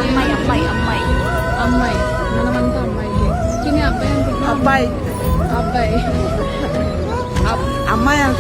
అమ్మాయి అమ్మాయి అమ్మాయి అమ్మాయి, మనమంతా అమ్మాయి. చిన్న అబ్బాయి అనుకుంటున్నా. అబ్బాయి అబ్బాయి అమ్మాయి అని